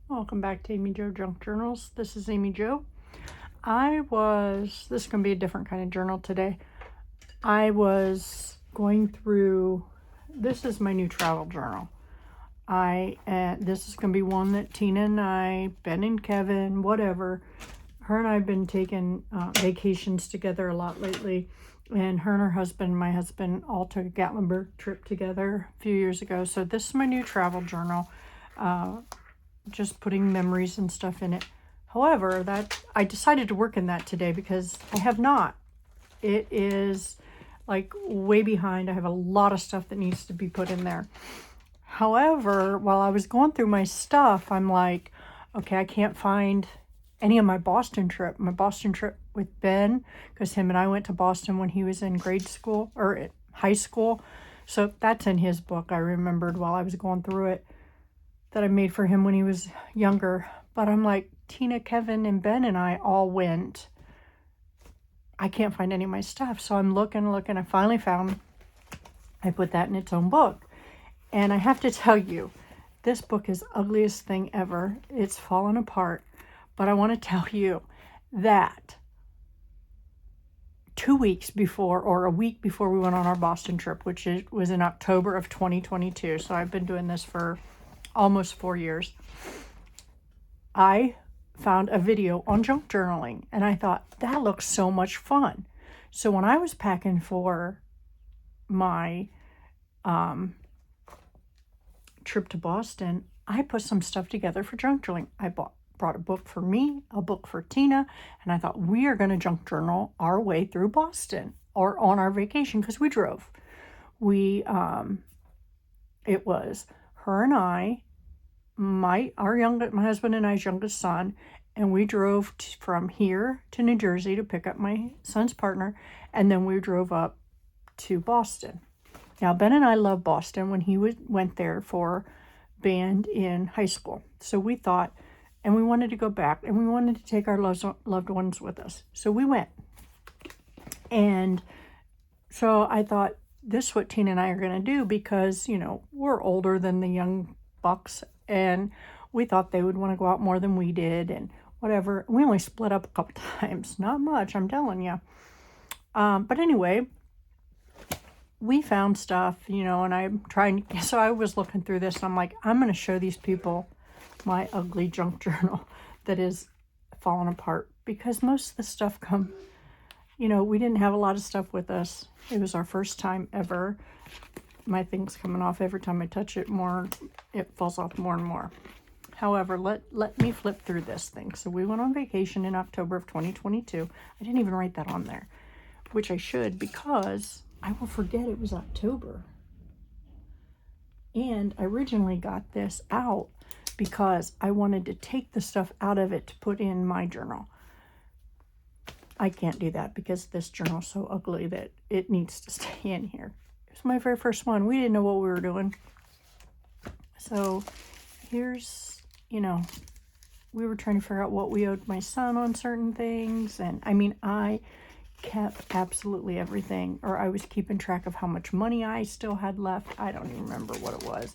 Welcome back to Amy Jo Junk Journals. This is Amy Jo. This is going to be a different kind of journal today. I was going through, this is my new travel journal. This is going to be one that Tina and I, Ben and Kevin, whatever, her and I have been taking vacations together a lot lately. And her and her husband, my husband, all took a Gatlinburg trip together a few years ago. So this is my new travel journal. Just putting memories and stuff in it. However, that I decided to work in that today because I have not. It is like way behind. I have a lot of stuff that needs to be put in there. However, while I was going through my stuff, I'm like, okay, I can't find any of my Boston trip. My Boston trip with Ben, because him and I went to Boston when he was in grade school or high school. So that's in his book. I remembered while I was going through it that I made for him when he was younger. But I'm like, Tina, Kevin, and Ben and I all went. I can't find any of my stuff. So I'm looking. I finally found, I put that in its own book. And I have to tell you, this book is the ugliest thing ever. It's fallen apart. But I want to tell you that 2 weeks before, or a week before we went on our Boston trip, which was in October of 2022. So I've been doing this for almost 4 years. I found a video on junk journaling and I thought that looks so much fun. So when I was packing for my trip to Boston, I put some stuff together for junk journaling. I brought a book for me, a book for Tina, and I thought we are going to junk journal our way through Boston or on our vacation because we drove. It was her and I, my husband and I's youngest son, and we drove from here to New Jersey to pick up my son's partner, and then we drove up to Boston. Now, Ben and I love Boston when he went there for band in high school. So we thought, and we wanted to go back, and we wanted to take our loved ones with us. So we went. And so I thought, this is what Tina and I are going to do because, we're older than the young bucks, and we thought they would want to go out more than we did and whatever. We only split up a couple times. Not much, I'm telling you. But anyway, we found stuff, and I'm trying to, so I was looking through this and I'm like, I'm going to show these people my ugly junk journal that is falling apart because most of the stuff we didn't have a lot of stuff with us. It was our first time ever. My thing's coming off every time I touch it more. It falls off more and more. However, let me flip through this thing. So we went on vacation in October of 2022. I didn't even write that on there, which I should because I will forget it was October. And I originally got this out because I wanted to take the stuff out of it to put in my journal. I can't do that because this journal is so ugly that it needs to stay in here. It was my very first one. We didn't know what we were doing. So here's, we were trying to figure out what we owed my son on certain things. And I kept absolutely everything, or I was keeping track of how much money I still had left. I don't even remember what it was,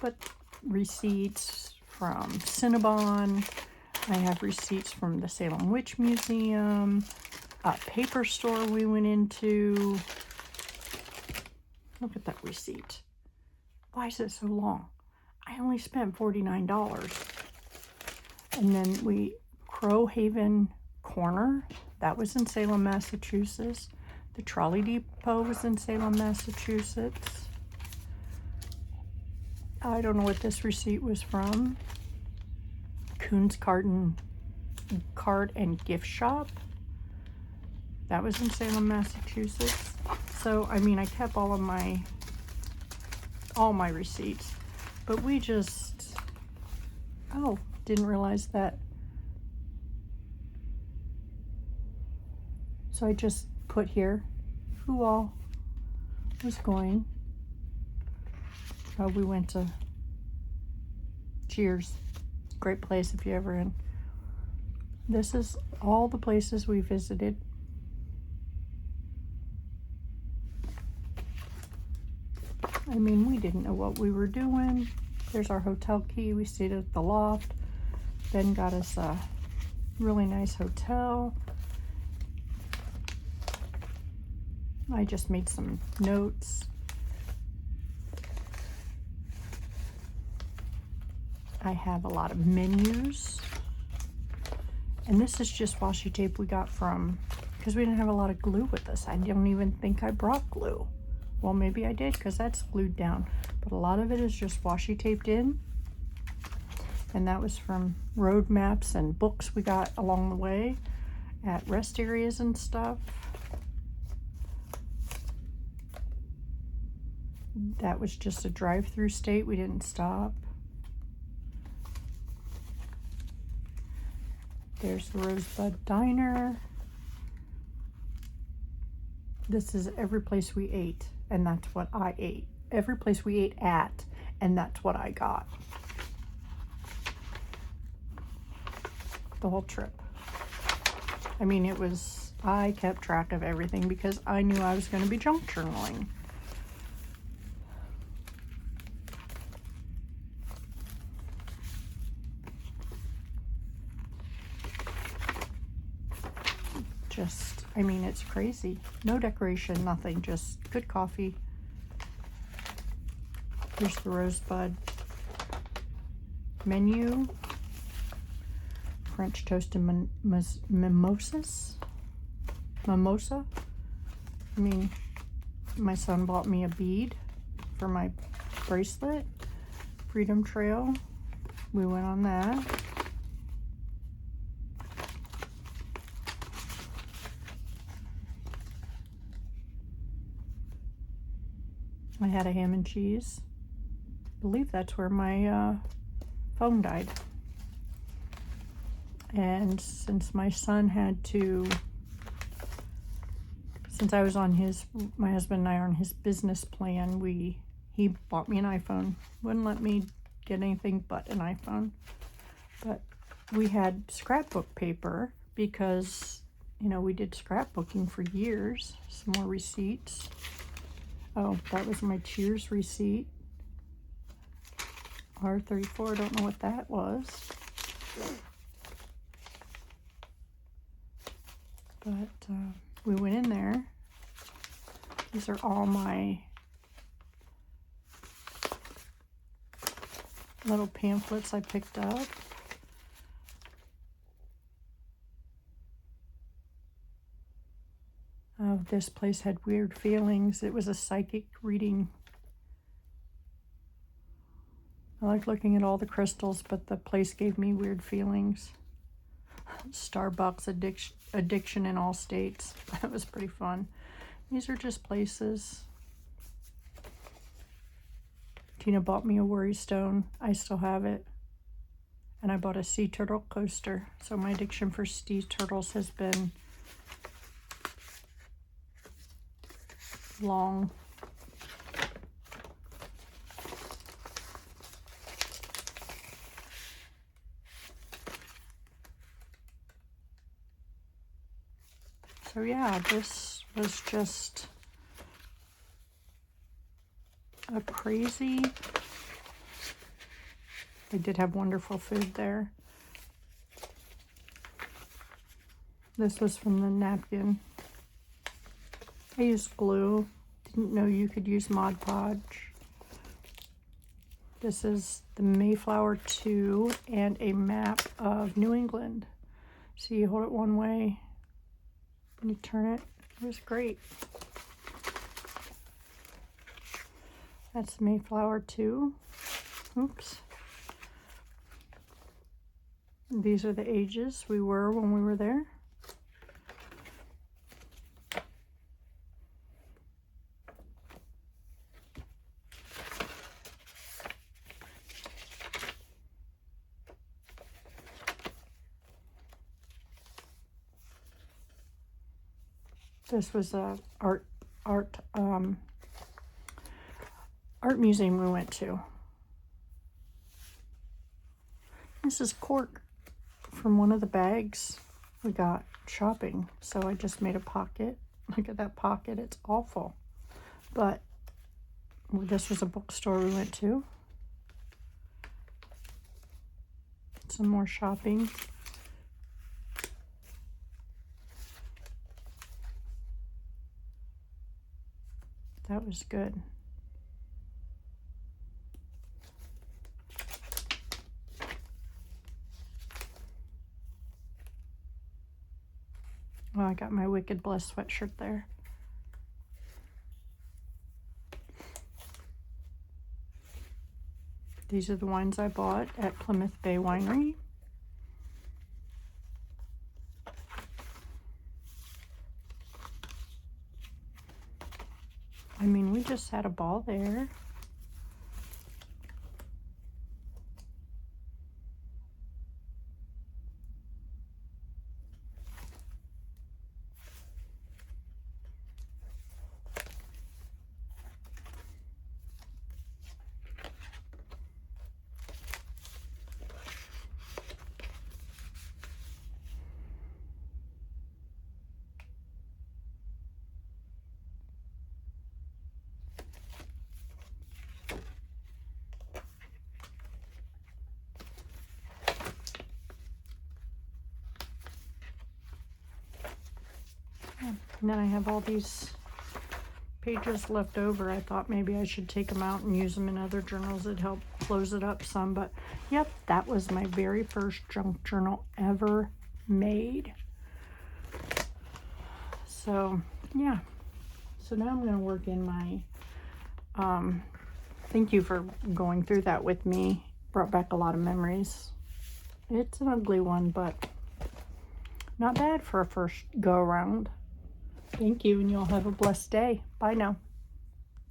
but receipts from Cinnabon. I have receipts from the Salem Witch Museum, a paper store we went into. Look at that receipt. Why is it so long? I only spent $49. And then Crow Haven Corner, that was in Salem, Massachusetts. The Trolley Depot was in Salem, Massachusetts. I don't know what this receipt was from. Coons Card and Gift Shop. That was in Salem, Massachusetts. So, I kept all my receipts. But we just, didn't realize that. So I just put here who all was going. We went to Cheers. Great place if you're ever in. This is all the places we visited. We didn't know what we were doing. There's our hotel key. We stayed at the Loft. Ben got us a really nice hotel. I just made some notes. I have a lot of menus. And this is just washi tape we got from, because we didn't have a lot of glue with us. I don't even think I brought glue. Well, maybe I did, because that's glued down. But a lot of it is just washi taped in. And that was from road maps and books we got along the way at rest areas and stuff. That was just a drive-through state. We didn't stop. There's the Rosebud Diner. This is every place we ate, and that's what I ate. Every place we ate at, and that's what I got. The whole trip. I mean, I kept track of everything because I knew I was going to be junk journaling. I mean, it's crazy. No decoration, nothing, just good coffee. Here's the Rosebud menu. French toast and mimosa. I mean, my son bought me a bead for my bracelet. Freedom Trail. We went on that. I had a ham and cheese. I believe that's where my phone died. And since my son since I was on my husband and I are on his business plan, he bought me an iPhone. Wouldn't let me get anything but an iPhone. But we had scrapbook paper because, we did scrapbooking for years. Some more receipts. Oh, that was my Cheers receipt. R34, I don't know what that was. But we went in there. These are all my little pamphlets I picked up. Oh, this place had weird feelings. It was a psychic reading. I like looking at all the crystals, but the place gave me weird feelings. Starbucks addiction in all states. That was pretty fun. These are just places. Tina bought me a worry stone. I still have it. And I bought a sea turtle coaster. So my addiction for sea turtles has been long. So yeah, this was just a crazy. They did have wonderful food there. This was from the napkin. I used glue. Didn't know you could use Mod Podge. This is the Mayflower 2 and a map of New England. So you hold it one way and you turn it. It was great. That's Mayflower 2. Oops. These are the ages we were when we were there. This was a art museum we went to. This is cork from one of the bags we got shopping. So I just made a pocket. Look at that pocket. It's awful. But this was a bookstore we went to. some more shopping. That was good. Well, I got my Wicked Bless sweatshirt there. These are the wines I bought at Plymouth Bay Winery. I mean, we just had a ball there. And then I have all these pages left over. I thought maybe I should take them out and use them in other journals. It'd help close it up some. But yep, that was my very first junk journal ever made. So yeah. So now I'm going to work in my, thank you for going through that with me. Brought back a lot of memories. It's an ugly one, but not bad for a first go around. Thank you, and you'll have a blessed day. Bye now.